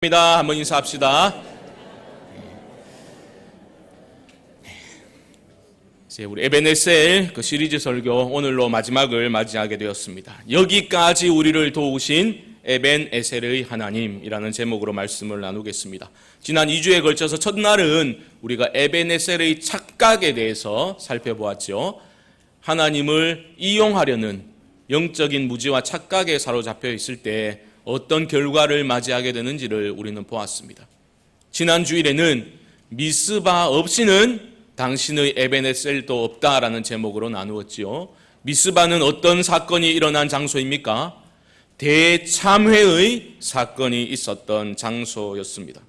입니다. 한번 인사합시다. 이제 우리 에베네셀 그 시리즈 설교 오늘로 마지막을 맞이하게 되었습니다. 여기까지 우리를 도우신 에벤에셀의 하나님이라는 제목으로 말씀을 나누겠습니다. 지난 2주에 걸쳐서 첫날은 우리가 에벤에셀의 착각에 대해서 살펴보았죠. 하나님을 이용하려는 영적인 무지와 착각에 사로잡혀 있을 때 어떤 결과를 맞이하게 되는지를 우리는 보았습니다. 지난 주일에는 미스바 없이는 당신의 에베네셀도 없다라는 제목으로 나누었지요. 미스바는 어떤 사건이 일어난 장소입니까? 대참회의 사건이 있었던 장소였습니다.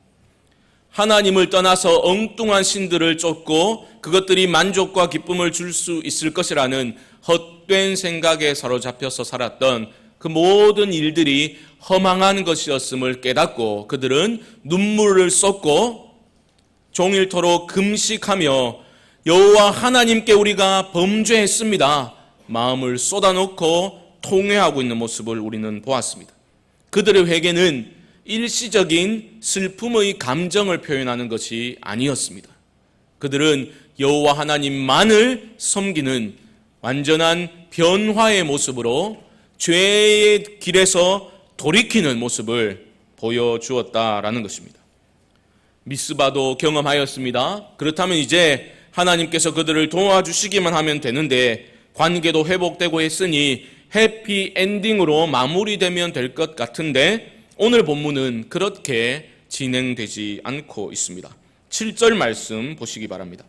하나님을 떠나서 엉뚱한 신들을 쫓고 그것들이 만족과 기쁨을 줄 수 있을 것이라는 헛된 생각에 사로잡혀서 살았던 그 모든 일들이 허망한 것이었음을 깨닫고 그들은 눈물을 쏟고 종일토록 금식하며 여호와 하나님께 우리가 범죄했습니다. 마음을 쏟아놓고 통회하고 있는 모습을 우리는 보았습니다. 그들의 회개는 일시적인 슬픔의 감정을 표현하는 것이 아니었습니다. 그들은 여호와 하나님만을 섬기는 완전한 변화의 모습으로 죄의 길에서 돌이키는 모습을 보여주었다라는 것입니다. 미스바도 경험하였습니다. 그렇다면 이제 하나님께서 그들을 도와주시기만 하면 되는데 관계도 회복되고 했으니 해피 엔딩으로 마무리되면 될 것 같은데 오늘 본문은 그렇게 진행되지 않고 있습니다. 7절 말씀 보시기 바랍니다.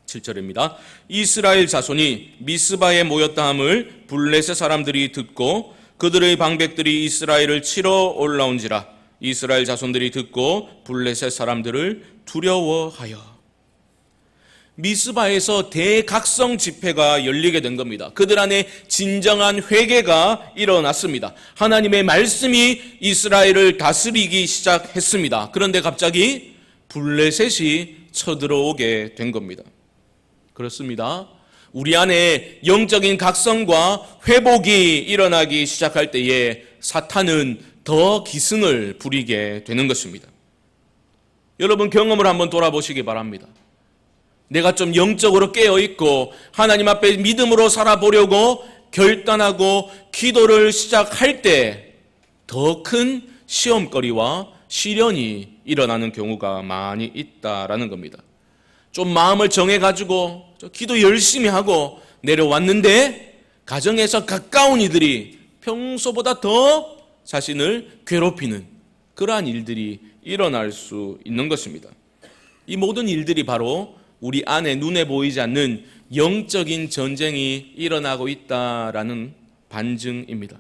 7절입니다. 이스라엘 자손이 미스바에 모였다함을 블레셋 사람들이 듣고 그들의 방백들이 이스라엘을 치러 올라온지라. 이스라엘 자손들이 듣고 블레셋 사람들을 두려워하여. 미스바에서 대각성 집회가 열리게 된 겁니다. 그들 안에 진정한 회개가 일어났습니다. 하나님의 말씀이 이스라엘을 다스리기 시작했습니다. 그런데 갑자기 블레셋이 쳐들어오게 된 겁니다. 그렇습니다. 우리 안에 영적인 각성과 회복이 일어나기 시작할 때에 사탄은 더 기승을 부리게 되는 것입니다. 여러분 경험을 한번 돌아보시기 바랍니다. 내가 좀 영적으로 깨어있고 하나님 앞에 믿음으로 살아보려고 결단하고 기도를 시작할 때 더 큰 시험거리와 시련이 일어나는 경우가 많이 있다라는 겁니다. 좀 마음을 정해가지고 기도 열심히 하고 내려왔는데 가정에서 가까운 이들이 평소보다 더 자신을 괴롭히는 그러한 일들이 일어날 수 있는 것입니다. 이 모든 일들이 바로 우리 안에 눈에 보이지 않는 영적인 전쟁이 일어나고 있다라는 반증입니다.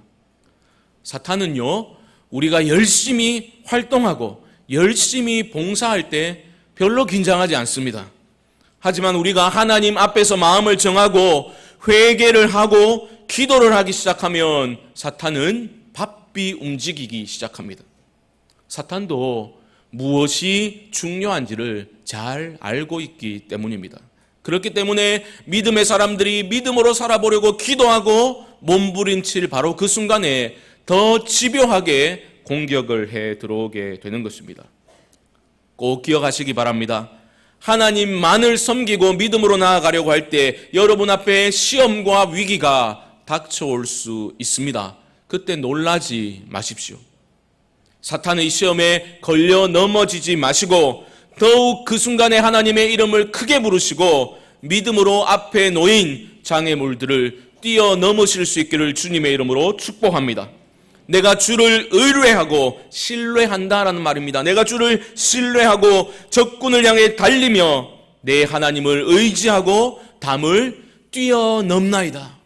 사탄은요, 우리가 열심히 활동하고 열심히 봉사할 때 별로 긴장하지 않습니다. 하지만 우리가 하나님 앞에서 마음을 정하고 회개를 하고 기도를 하기 시작하면 사탄은 바삐 움직이기 시작합니다. 사탄도 무엇이 중요한지를 잘 알고 있기 때문입니다. 그렇기 때문에 믿음의 사람들이 믿음으로 살아보려고 기도하고 몸부림칠 바로 그 순간에 더 집요하게 공격을 해 들어오게 되는 것입니다. 꼭 기억하시기 바랍니다. 하나님만을 섬기고 믿음으로 나아가려고 할 때 여러분 앞에 시험과 위기가 닥쳐올 수 있습니다. 그때 놀라지 마십시오. 사탄의 시험에 걸려 넘어지지 마시고 더욱 그 순간에 하나님의 이름을 크게 부르시고 믿음으로 앞에 놓인 장애물들을 뛰어넘으실 수 있기를 주님의 이름으로 축복합니다. 내가 주를 의뢰하고 신뢰한다라는 말입니다. 내가 주를 신뢰하고 적군을 향해 달리며 내 하나님을 의지하고 담을 뛰어넘나이다.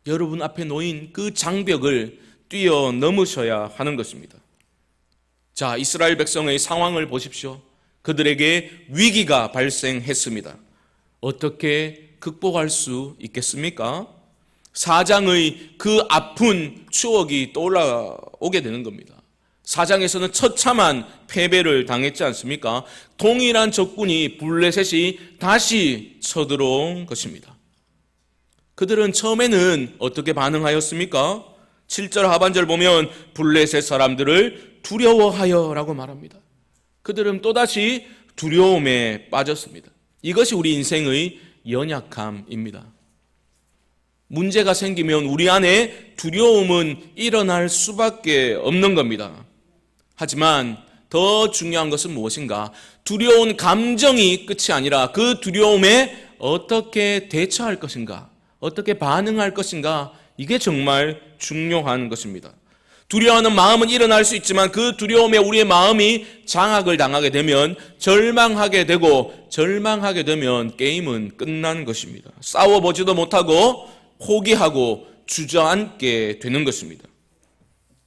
여러분 앞에 놓인 그 장벽을 뛰어넘으셔야 하는 것입니다. 자, 이스라엘 백성의 상황을 보십시오. 그들에게 위기가 발생했습니다. 어떻게 극복할 수 있겠습니까? 사장의 그 아픈 추억이 떠올라오게 되는 겁니다. 사장에서는 처참한 패배를 당했지 않습니까? 동일한 적군이 블레셋이 다시 쳐들어온 것입니다. 그들은 처음에는 어떻게 반응하였습니까? 7절 하반절 보면 블레셋 사람들을 두려워하여라고 말합니다. 그들은 또다시 두려움에 빠졌습니다. 이것이 우리 인생의 연약함입니다. 문제가 생기면 우리 안에 두려움은 일어날 수밖에 없는 겁니다. 하지만 더 중요한 것은 무엇인가? 두려운 감정이 끝이 아니라 그 두려움에 어떻게 대처할 것인가? 어떻게 반응할 것인가? 이게 정말 중요한 것입니다. 두려워하는 마음은 일어날 수 있지만 그 두려움에 우리의 마음이 장악을 당하게 되면 절망하게 되면 게임은 끝난 것입니다. 싸워보지도 못하고 포기하고 주저앉게 되는 것입니다.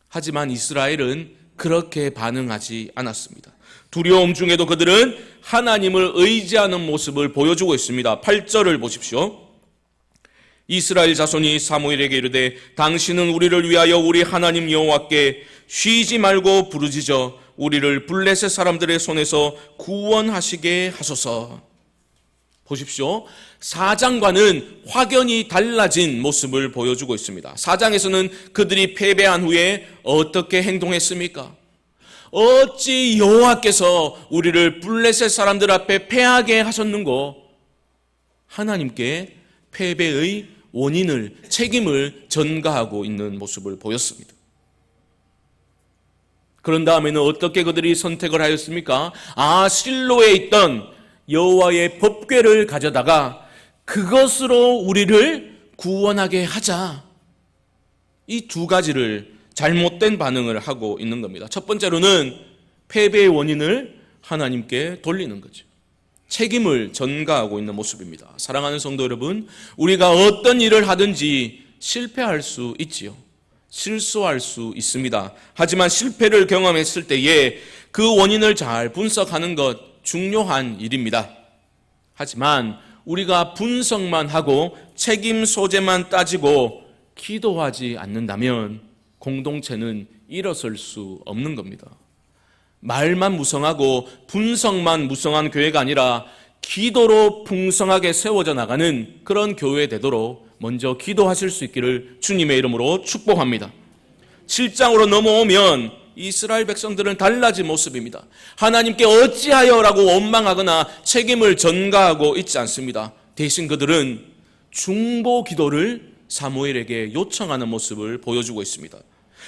하지만 이스라엘은 그렇게 반응하지 않았습니다. 두려움 중에도 그들은 하나님을 의지하는 모습을 보여주고 있습니다. 8절을 보십시오. 이스라엘 자손이 사무엘에게 이르되 당신은 우리를 위하여 우리 하나님 여호와께 쉬지 말고 부르짖어 우리를 블레셋 사람들의 손에서 구원하시게 하소서. 보십시오. 4장과는 확연히 달라진 모습을 보여주고 있습니다. 4장에서는 그들이 패배한 후에 어떻게 행동했습니까? 어찌 여호와께서 우리를 블레셋 사람들 앞에 패하게 하셨는고? 하나님께 패배의 원인을, 책임을 전가하고 있는 모습을 보였습니다. 그런 다음에는 어떻게 그들이 선택을 하였습니까? 실로에 있던 여호와의 법궤를 가져다가 그것으로 우리를 구원하게 하자. 이 두 가지를 잘못된 반응을 하고 있는 겁니다. 첫 번째로는 패배의 원인을 하나님께 돌리는 거죠. 책임을 전가하고 있는 모습입니다. 사랑하는 성도 여러분, 우리가 어떤 일을 하든지 실패할 수 있지요. 실수할 수 있습니다. 하지만 실패를 경험했을 때에 그 원인을 잘 분석하는 것 중요한 일입니다. 하지만 우리가 분석만 하고 책임 소재만 따지고 기도하지 않는다면 공동체는 일어설 수 없는 겁니다. 말만 무성하고 분석만 무성한 교회가 아니라 기도로 풍성하게 세워져 나가는 그런 교회 되도록 먼저 기도하실 수 있기를 주님의 이름으로 축복합니다. 7장으로 넘어오면 이스라엘 백성들은 달라진 모습입니다. 하나님께 어찌하여라고 원망하거나 책임을 전가하고 있지 않습니다. 대신 그들은 중보 기도를 사무엘에게 요청하는 모습을 보여주고 있습니다.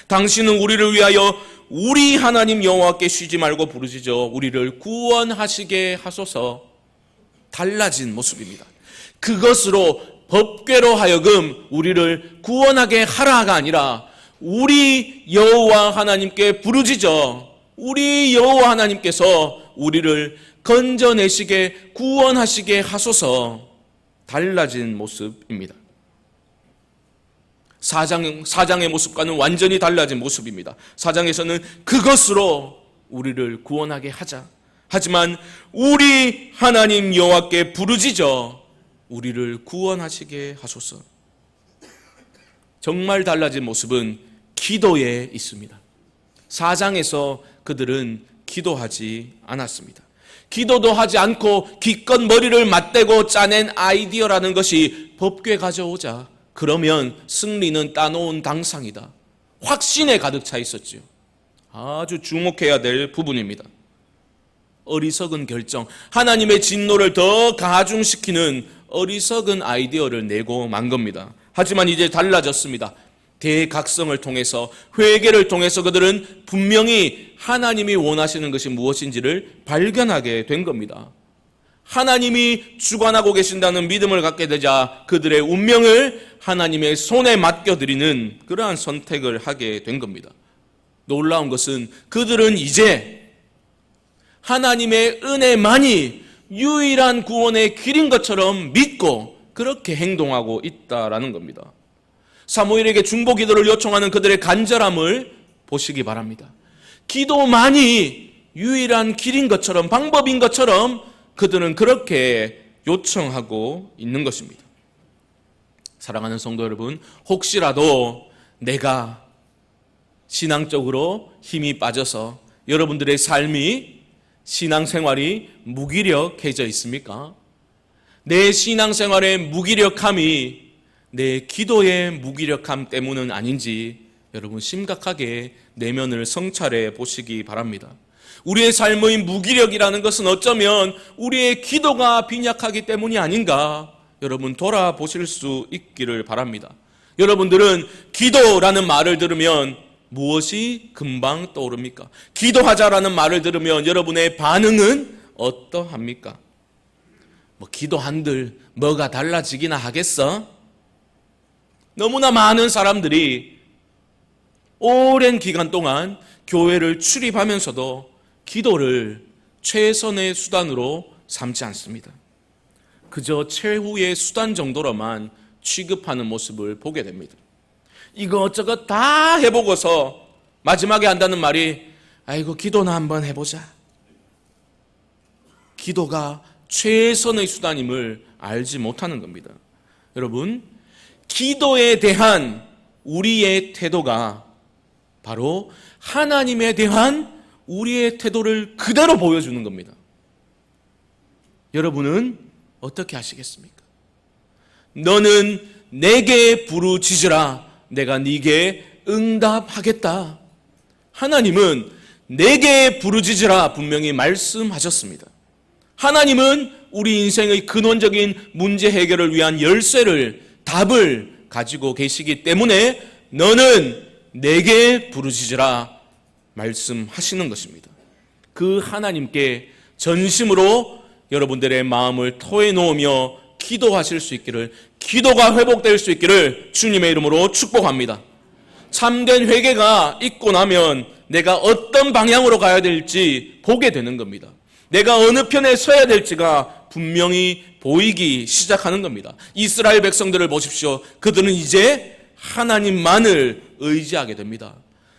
당신은 우리를 위하여 우리 하나님 여호와께 쉬지 말고 부르짖어 우리를 구원하시게 하소서. 달라진 모습입니다. 그것으로 법궤로 하여금 우리를 구원하게 하라가 아니라 우리 여호와 하나님께 부르짖어 우리 여호와 하나님께서 우리를 건져내시게 구원하시게 하소서. 달라진 모습입니다. 4장의 모습과는 완전히 달라진 모습입니다. 4장에서는 그것으로 우리를 구원하게 하자. 하지만 우리 하나님 여호와께 부르짖어 우리를 구원하시게 하소서. 정말 달라진 모습은 기도에 있습니다. 4장에서 그들은 기도하지 않았습니다. 기도도 하지 않고 기껏 머리를 맞대고 짜낸 아이디어라는 것이 법궤 가져오자. 그러면 승리는 따놓은 당상이다. 확신에 가득 차 있었지요. 아주 주목해야 될 부분입니다. 어리석은 결정, 하나님의 진노를 더 가중시키는 어리석은 아이디어를 내고 만 겁니다. 하지만 이제 달라졌습니다. 대각성을 통해서, 회개를 통해서 그들은 분명히 하나님이 원하시는 것이 무엇인지를 발견하게 된 겁니다. 하나님이 주관하고 계신다는 믿음을 갖게 되자 그들의 운명을 하나님의 손에 맡겨드리는 그러한 선택을 하게 된 겁니다. 놀라운 것은 그들은 이제 하나님의 은혜만이 유일한 구원의 길인 것처럼 믿고 그렇게 행동하고 있다라는 겁니다. 사무엘에게 중보 기도를 요청하는 그들의 간절함을 보시기 바랍니다. 기도만이 유일한 길인 것처럼, 방법인 것처럼 그들은 그렇게 요청하고 있는 것입니다. 사랑하는 성도 여러분, 혹시라도 내가 신앙적으로 힘이 빠져서 여러분들의 삶이, 신앙생활이 무기력해져 있습니까? 내 신앙생활의 무기력함이 내 기도의 무기력함 때문은 아닌지 여러분 심각하게 내면을 성찰해 보시기 바랍니다. 우리의 삶의 무기력이라는 것은 어쩌면 우리의 기도가 빈약하기 때문이 아닌가 여러분 돌아보실 수 있기를 바랍니다. 여러분들은 기도라는 말을 들으면 무엇이 금방 떠오릅니까? 기도하자라는 말을 들으면 여러분의 반응은 어떠합니까? 기도한들 뭐가 달라지기나 하겠어? 너무나 많은 사람들이 오랜 기간 동안 교회를 출입하면서도 기도를 최선의 수단으로 삼지 않습니다. 그저 최후의 수단 정도로만 취급하는 모습을 보게 됩니다. 이것저것 다 해보고서 마지막에 한다는 말이 아이고 기도나 한번 해보자. 기도가 최선의 수단임을 알지 못하는 겁니다. 여러분, 기도에 대한 우리의 태도가 바로 하나님에 대한 우리의 태도를 그대로 보여주는 겁니다. 여러분은 어떻게 하시겠습니까? 너는 내게 부르짖으라 내가 네게 응답하겠다. 하나님은 내게 부르짖으라 분명히 말씀하셨습니다. 하나님은 우리 인생의 근원적인 문제 해결을 위한 열쇠를 답을 가지고 계시기 때문에 너는 내게 부르짖으라 말씀하시는 것입니다. 그 하나님께 전심으로 여러분들의 마음을 토해 놓으며 기도하실 수 있기를, 기도가 회복될 수 있기를 주님의 이름으로 축복합니다. 참된 회개가 있고 나면 내가 어떤 방향으로 가야 될지 보게 되는 겁니다. 내가 어느 편에 서야 될지가 분명히 보이기 시작하는 겁니다. 이스라엘 백성들을 보십시오. 그들은 이제 하나님만을 의지하게 됩니다.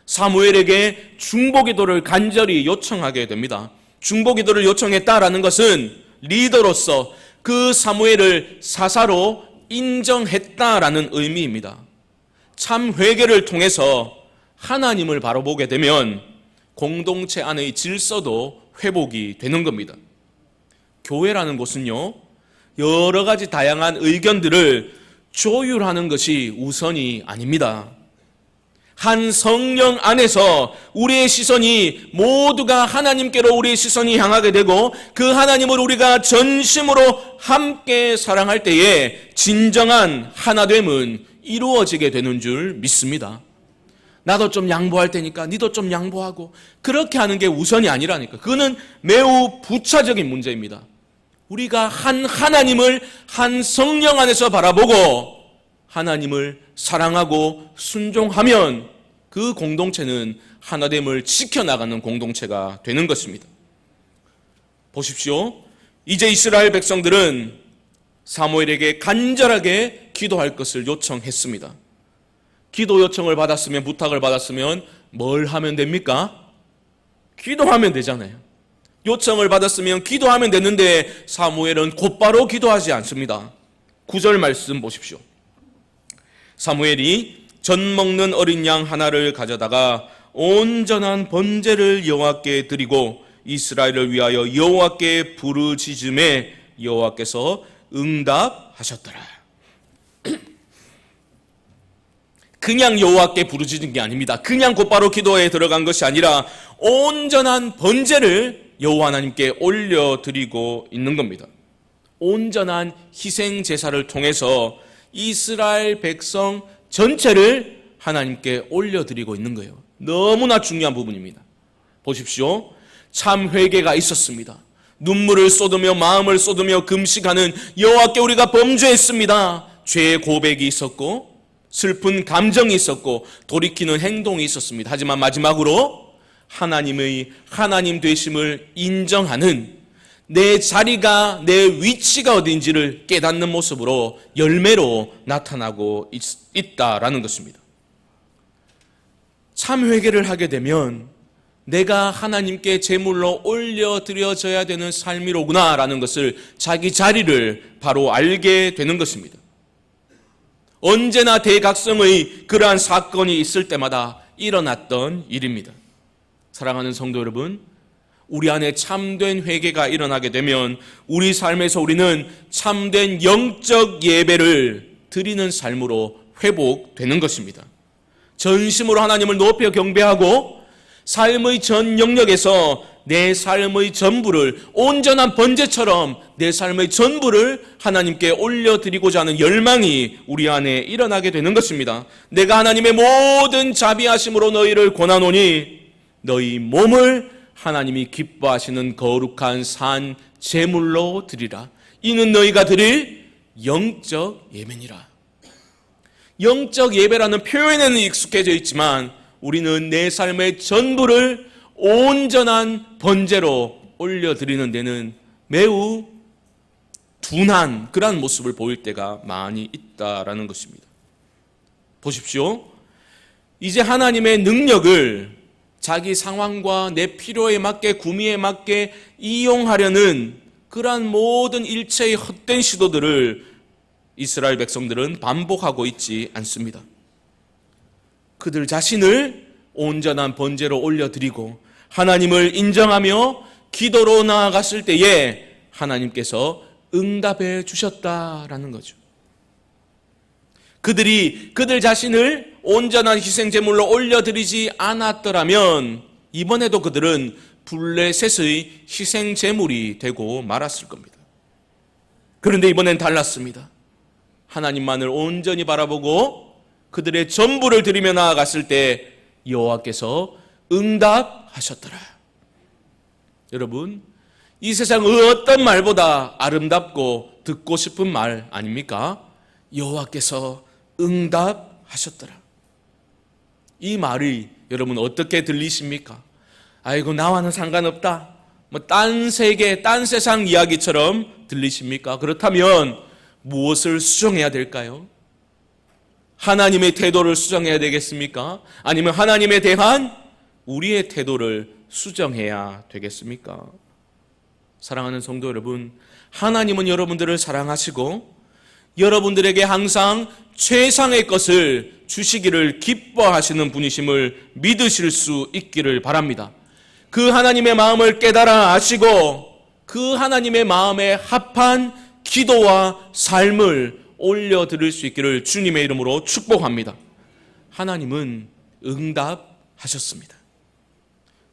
사무엘에게 중보기도를 간절히 요청하게 됩니다. 중보기도를 요청했다라는 것은 리더로서 그 사무엘을 사사로 인정했다라는 의미입니다. 참 회개를 통해서 하나님을 바로 보게 되면 공동체 안의 질서도 회복이 되는 겁니다. 교회라는 곳은요, 여러 가지 다양한 의견들을 조율하는 것이 우선이 아닙니다. 한 성령 안에서 우리의 시선이 모두가 하나님께로 우리의 시선이 향하게 되고 그 하나님을 우리가 전심으로 함께 사랑할 때에 진정한 하나됨은 이루어지게 되는 줄 믿습니다. 나도 좀 양보할 테니까 니도 좀 양보하고 그렇게 하는 게 우선이 아니라니까. 그거는 매우 부차적인 문제입니다. 우리가 한 하나님을 한 성령 안에서 바라보고 하나님을 사랑하고 순종하면 그 공동체는 하나됨을 지켜나가는 공동체가 되는 것입니다. 보십시오. 이제 이스라엘 백성들은 사무엘에게 간절하게 기도할 것을 요청했습니다. 기도 요청을 받았으면, 부탁을 받았으면 뭘 하면 됩니까? 기도하면 되잖아요. 요청을 받았으면 기도하면 되는데 사무엘은 곧바로 기도하지 않습니다. 9절 말씀 보십시오. 사무엘이 전 먹는 어린 양 하나를 가져다가 온전한 번제를 여호와께 드리고 이스라엘을 위하여 여호와께 부르짖음에 여호와께서 응답하셨더라. 그냥 여호와께 부르짖은 게 아닙니다. 그냥 곧바로 기도에 들어간 것이 아니라 온전한 번제를 여호와 하나님께 올려드리고 있는 겁니다. 온전한 희생 제사를 통해서 이스라엘 백성 전체를 하나님께 올려드리고 있는 거예요. 너무나 중요한 부분입니다. 보십시오. 참 회개가 있었습니다. 눈물을 쏟으며 마음을 쏟으며 금식하는 여호와께 우리가 범죄했습니다. 죄의 고백이 있었고 슬픈 감정이 있었고 돌이키는 행동이 있었습니다. 하지만 마지막으로 하나님의 하나님 되심을 인정하는 내 자리가, 내 위치가 어딘지를 깨닫는 모습으로 열매로 나타나고 있다라는 것입니다. 참 회개를 하게 되면 내가 하나님께 제물로 올려드려져야 되는 삶이로구나라는 것을 자기 자리를 바로 알게 되는 것입니다. 언제나 대각성의 그러한 사건이 있을 때마다 일어났던 일입니다. 사랑하는 성도 여러분, 우리 안에 참된 회개가 일어나게 되면 우리 삶에서 우리는 참된 영적 예배를 드리는 삶으로 회복되는 것입니다. 전심으로 하나님을 높여 경배하고 삶의 전 영역에서 내 삶의 전부를 온전한 번제처럼 내 삶의 전부를 하나님께 올려드리고자 하는 열망이 우리 안에 일어나게 되는 것입니다. 내가 하나님의 모든 자비하심으로 너희를 권하노니 너희 몸을 하나님이 기뻐하시는 거룩한 산 제물로 드리라. 이는 너희가 드릴 영적 예배니라. 영적 예배라는 표현에는 익숙해져 있지만 우리는 내 삶의 전부를 온전한 번제로 올려드리는 데는 매우 둔한 그러한 모습을 보일 때가 많이 있다라는 것입니다. 보십시오. 이제 하나님의 능력을 자기 상황과 내 필요에 맞게 구미에 맞게 이용하려는 그러한 모든 일체의 헛된 시도들을 이스라엘 백성들은 반복하고 있지 않습니다. 그들 자신을 온전한 번제로 올려드리고 하나님을 인정하며 기도로 나아갔을 때에 하나님께서 응답해 주셨다라는 거죠. 그들이 그들 자신을 온전한 희생제물로 올려드리지 않았더라면 이번에도 그들은 블레셋의 희생제물이 되고 말았을 겁니다. 그런데 이번엔 달랐습니다. 하나님만을 온전히 바라보고 그들의 전부를 드리며 나아갔을 때 여호와께서 응답하셨더라. 여러분, 이 세상 어떤 말보다 아름답고 듣고 싶은 말 아닙니까? 여호와께서 응답하셨더라. 이 말이 여러분 어떻게 들리십니까? 아이고 나와는 상관없다. 딴 세계, 딴 세상 이야기처럼 들리십니까? 그렇다면 무엇을 수정해야 될까요? 하나님의 태도를 수정해야 되겠습니까? 아니면 하나님에 대한 우리의 태도를 수정해야 되겠습니까? 사랑하는 성도 여러분, 하나님은 여러분들을 사랑하시고 여러분들에게 항상 최상의 것을 주시기를 기뻐하시는 분이심을 믿으실 수 있기를 바랍니다. 그 하나님의 마음을 깨달아 아시고 그 하나님의 마음에 합한 기도와 삶을 올려드릴 수 있기를 주님의 이름으로 축복합니다. 하나님은 응답하셨습니다.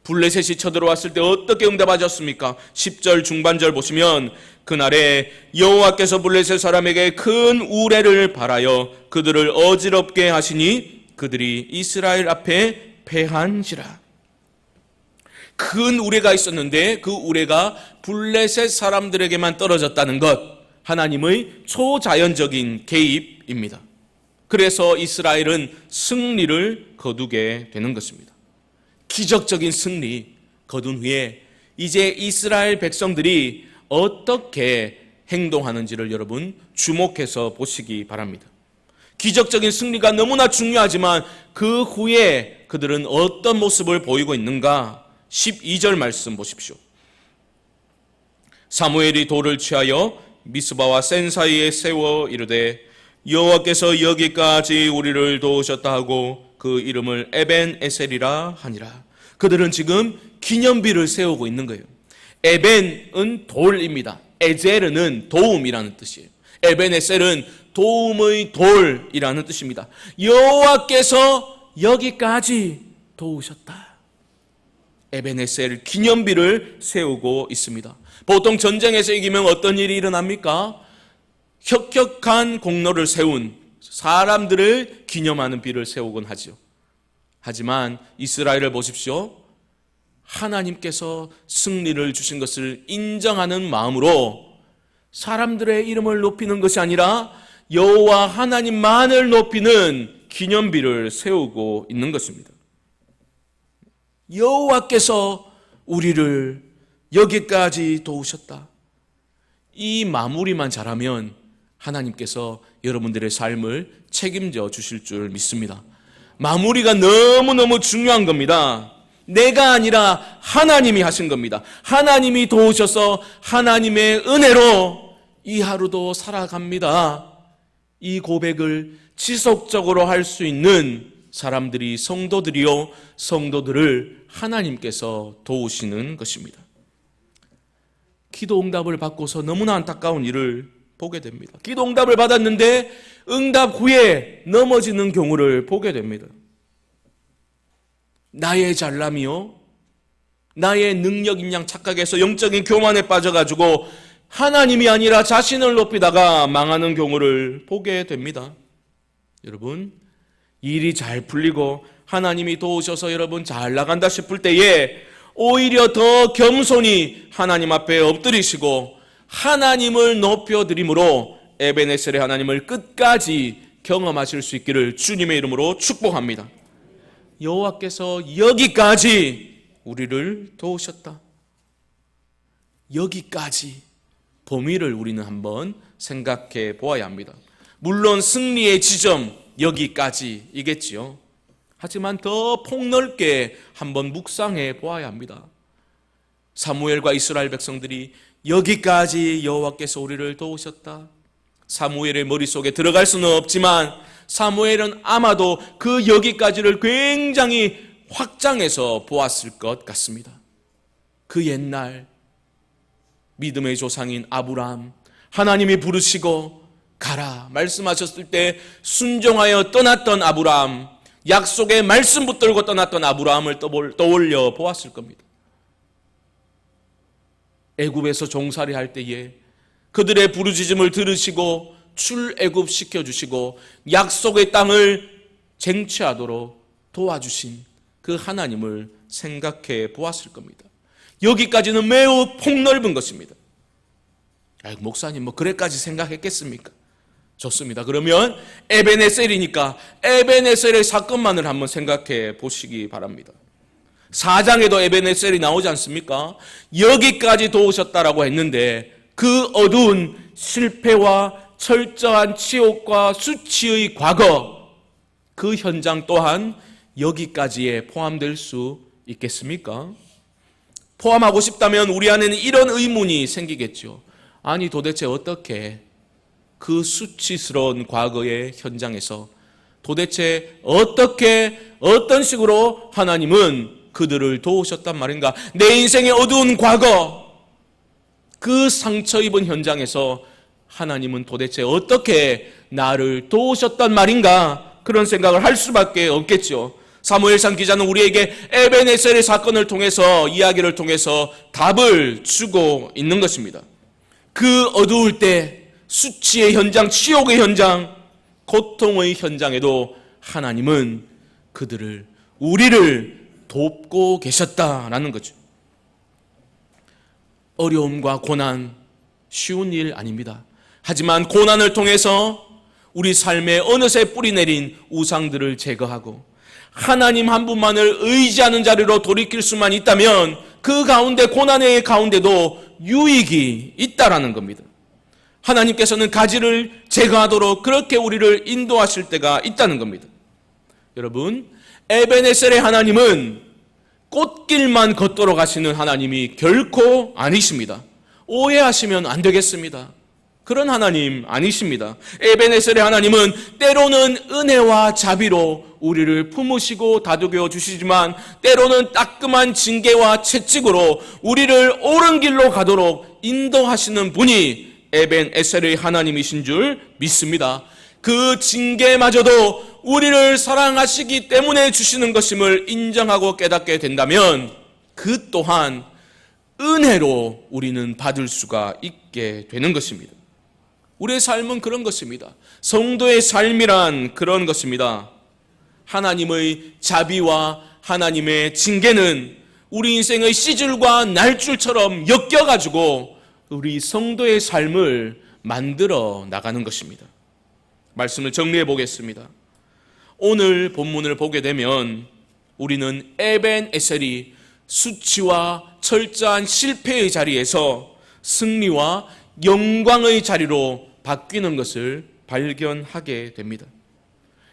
블레셋이 쳐들어왔을 때 어떻게 응답하셨습니까? 10절 중반절 보시면 그날에 여호와께서 블레셋 사람에게 큰 우레를 발하여 그들을 어지럽게 하시니 그들이 이스라엘 앞에 패한지라. 큰 우레가 있었는데 그 우레가 블레셋 사람들에게만 떨어졌다는 것, 하나님의 초자연적인 개입입니다. 그래서 이스라엘은 승리를 거두게 되는 것입니다. 기적적인 승리 거둔 후에 이제 이스라엘 백성들이 어떻게 행동하는지를 여러분 주목해서 보시기 바랍니다. 기적적인 승리가 너무나 중요하지만 그 후에 그들은 어떤 모습을 보이고 있는가? 12절 말씀 보십시오. 사무엘이 돌을 취하여 미스바와 센 사이에 세워 이르되 여호와께서 여기까지 우리를 도우셨다 하고 그 이름을 에벤 에셀이라 하니라. 그들은 지금 기념비를 세우고 있는 거예요. 에벤은 돌입니다. 에젤은 도움이라는 뜻이에요. 에벤 에셀은 도움의 돌이라는 뜻입니다. 여호와께서 여기까지 도우셨다. 에벤 에셀 기념비를 세우고 있습니다. 보통 전쟁에서 이기면 어떤 일이 일어납니까? 혁혁한 공로를 세운 사람들을 기념하는 비를 세우곤 하죠. 하지만 이스라엘을 보십시오. 하나님께서 승리를 주신 것을 인정하는 마음으로 사람들의 이름을 높이는 것이 아니라 여호와 하나님만을 높이는 기념비를 세우고 있는 것입니다. 여호와께서 우리를 여기까지 도우셨다. 이 마무리만 잘하면 하나님께서 여러분들의 삶을 책임져 주실 줄 믿습니다. 마무리가 너무너무 중요한 겁니다. 내가 아니라 하나님이 하신 겁니다. 하나님이 도우셔서 하나님의 은혜로 이 하루도 살아갑니다. 이 고백을 지속적으로 할 수 있는 사람들이 성도들이요, 성도들을 하나님께서 도우시는 것입니다. 기도 응답을 받고서 너무나 안타까운 일을 보게 됩니다. 기도 응답을 받았는데 응답 후에 넘어지는 경우를 보게 됩니다. 나의 잘남이요, 나의 능력인 양 착각해서 영적인 교만에 빠져가지고 하나님이 아니라 자신을 높이다가 망하는 경우를 보게 됩니다. 여러분, 일이 잘 풀리고 하나님이 도우셔서 여러분 잘 나간다 싶을 때에 오히려 더 겸손히 하나님 앞에 엎드리시고 하나님을 높여드림으로 에베네셀의 하나님을 끝까지 경험하실 수 있기를 주님의 이름으로 축복합니다. 여호와께서 여기까지 우리를 도우셨다. 여기까지 범위를 우리는 한번 생각해 보아야 합니다. 물론 승리의 지점 여기까지이겠지요. 하지만 더 폭넓게 한번 묵상해 보아야 합니다. 사무엘과 이스라엘 백성들이 여기까지 여호와께서 우리를 도우셨다. 사무엘의 머릿속에 들어갈 수는 없지만 사무엘은 아마도 그 여기까지를 굉장히 확장해서 보았을 것 같습니다. 그 옛날 믿음의 조상인 아브라함, 하나님이 부르시고 가라 말씀하셨을 때 순종하여 떠났던 아브라함, 약속의 말씀 붙들고 떠났던 아브라함을 떠올려 보았을 겁니다. 애굽에서 종살이 할 때에 그들의 부르짖음을 들으시고 출애굽 시켜주시고 약속의 땅을 쟁취하도록 도와주신 그 하나님을 생각해 보았을 겁니다. 여기까지는 매우 폭넓은 것입니다. 목사님 그래까지 생각했겠습니까? 좋습니다. 그러면 에베네셀이니까 에베네셀의 사건만을 한번 생각해 보시기 바랍니다. 4장에도 에베네셀이 나오지 않습니까? 여기까지 도우셨다라고 했는데 그 어두운 실패와 철저한 치욕과 수치의 과거, 그 현장 또한 여기까지에 포함될 수 있겠습니까? 포함하고 싶다면 우리 안에는 이런 의문이 생기겠죠. 아니 도대체 어떻게 그 수치스러운 과거의 현장에서 도대체 어떻게 어떤 식으로 하나님은 그들을 도우셨단 말인가? 내 인생의 어두운 과거, 그 상처 입은 현장에서 하나님은 도대체 어떻게 나를 도우셨단 말인가? 그런 생각을 할 수밖에 없겠죠. 사무엘상 기자는 우리에게 에베네셀의 사건을 통해서, 이야기를 통해서 답을 주고 있는 것입니다. 그 어두울 때 수치의 현장, 치욕의 현장, 고통의 현장에도 하나님은 그들을, 우리를 돕고 계셨다라는 거죠. 어려움과 고난 쉬운 일 아닙니다. 하지만 고난을 통해서 우리 삶에 어느새 뿌리내린 우상들을 제거하고 하나님 한 분만을 의지하는 자리로 돌이킬 수만 있다면 그 가운데, 고난의 가운데도 유익이 있다라는 겁니다. 하나님께서는 가지를 제거하도록 그렇게 우리를 인도하실 때가 있다는 겁니다. 여러분, 에베네셀의 하나님은 꽃길만 걷도록 하시는 하나님이 결코 아니십니다. 오해하시면 안 되겠습니다. 그런 하나님 아니십니다. 에베네셀의 하나님은 때로는 은혜와 자비로 우리를 품으시고 다독여 주시지만 때로는 따끔한 징계와 채찍으로 우리를 옳은 길로 가도록 인도하시는 분이 에벤에셀의 하나님이신 줄 믿습니다. 그 징계마저도 우리를 사랑하시기 때문에 주시는 것임을 인정하고 깨닫게 된다면 그 또한 은혜로 우리는 받을 수가 있게 되는 것입니다. 우리의 삶은 그런 것입니다. 성도의 삶이란 그런 것입니다. 하나님의 자비와 하나님의 징계는 우리 인생의 시줄과 날줄처럼 엮여가지고 우리 성도의 삶을 만들어 나가는 것입니다. 말씀을 정리해 보겠습니다. 오늘 본문을 보게 되면 우리는 에벤에셀이 수치와 철저한 실패의 자리에서 승리와 영광의 자리로 바뀌는 것을 발견하게 됩니다.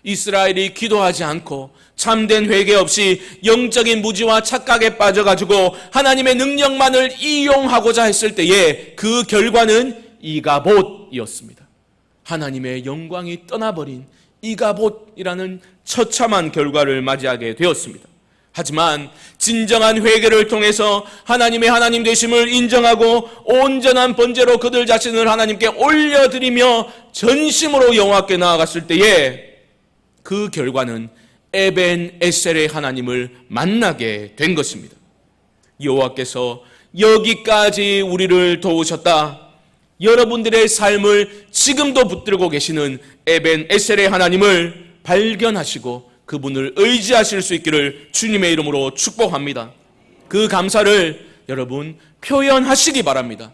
이스라엘이 기도하지 않고 참된 회개 없이 영적인 무지와 착각에 빠져가지고 하나님의 능력만을 이용하고자 했을 때에 그 결과는 이가봇이었습니다. 하나님의 영광이 떠나버린 이가봇이라는 처참한 결과를 맞이하게 되었습니다. 하지만 진정한 회개를 통해서 하나님의 하나님 되심을 인정하고 온전한 번제로 그들 자신을 하나님께 올려드리며 전심으로 여호와께 나아갔을 때에 그 결과는 에벤에셀의 하나님을 만나게 된 것입니다. 여호와께서 여기까지 우리를 도우셨다. 여러분들의 삶을 지금도 붙들고 계시는 에벤에셀의 하나님을 발견하시고 그분을 의지하실 수 있기를 주님의 이름으로 축복합니다. 그 감사를 여러분 표현하시기 바랍니다.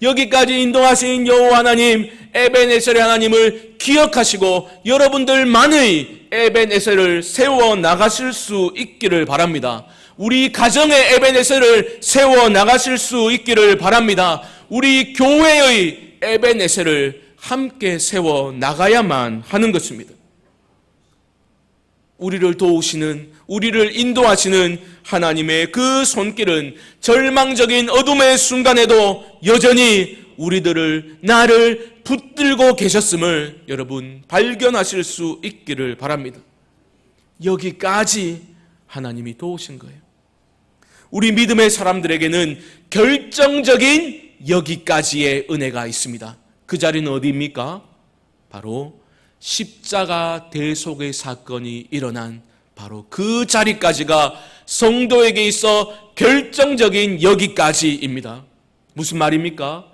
여기까지 인도하신 여호와 하나님, 에벤에셀의 하나님을 기억하시고 여러분들만의 에벤에셀을 세워 나가실 수 있기를 바랍니다. 우리 가정의 에벤에셀을 세워 나가실 수 있기를 바랍니다. 우리 교회의 에벤에셀을 함께 세워 나가야만 하는 것입니다. 우리를 도우시는, 우리를 인도하시는 하나님의 그 손길은 절망적인 어둠의 순간에도 여전히 나를 붙들고 계셨음을 여러분 발견하실 수 있기를 바랍니다. 여기까지 하나님이 도우신 거예요. 우리 믿음의 사람들에게는 결정적인 여기까지의 은혜가 있습니다. 그 자리는 어디입니까? 바로 십자가 대속의 사건이 일어난 바로 그 자리까지가 성도에게 있어 결정적인 여기까지입니다. 무슨 말입니까?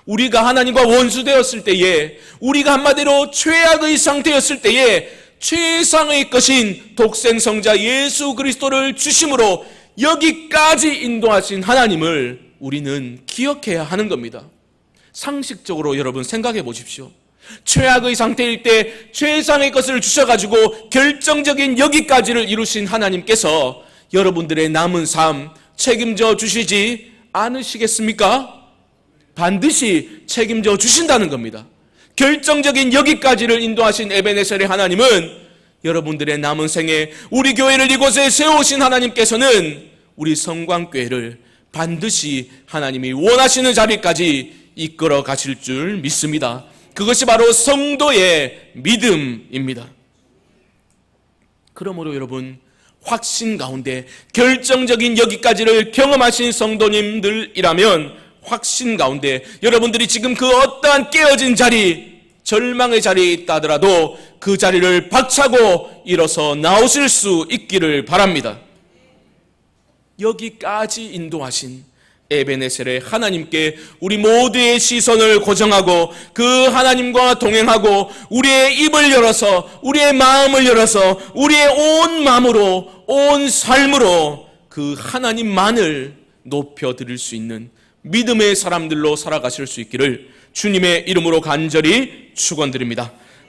우리가 하나님과 원수되었을 때에, 우리가 한마디로 최악의 상태였을 때에 최상의 것인 독생성자 예수 그리스도를 주심으로 여기까지 인도하신 하나님을 우리는 기억해야 하는 겁니다. 상식적으로 여러분 생각해 보십시오. 최악의 상태일 때 최상의 것을 주셔가지고 결정적인 여기까지를 이루신 하나님께서 여러분들의 남은 삶 책임져 주시지 않으시겠습니까? 반드시 책임져 주신다는 겁니다. 결정적인 여기까지를 인도하신 에벤에셀의 하나님은 여러분들의 남은 생에 우리 교회를 이곳에 세우신 하나님께서는 우리 성광교회를 반드시 하나님이 원하시는 자리까지 이끌어 가실 줄 믿습니다. 그것이 바로 성도의 믿음입니다. 그러므로 여러분, 확신 가운데 결정적인 여기까지를 경험하신 성도님들이라면 확신 가운데 여러분들이 지금 그 어떠한 깨어진 자리, 절망의 자리에 있다 하더라도 그 자리를 박차고 일어서 나오실 수 있기를 바랍니다. 여기까지 인도하신 에벤에셀의 하나님께 우리 모두의 시선을 고정하고 그 하나님과 동행하고 우리의 입을 열어서, 우리의 마음을 열어서, 우리의 온 마음으로, 온 삶으로 그 하나님만을 높여드릴 수 있는 믿음의 사람들로 살아가실 수 있기를 주님의 이름으로 간절히 축원드립니다.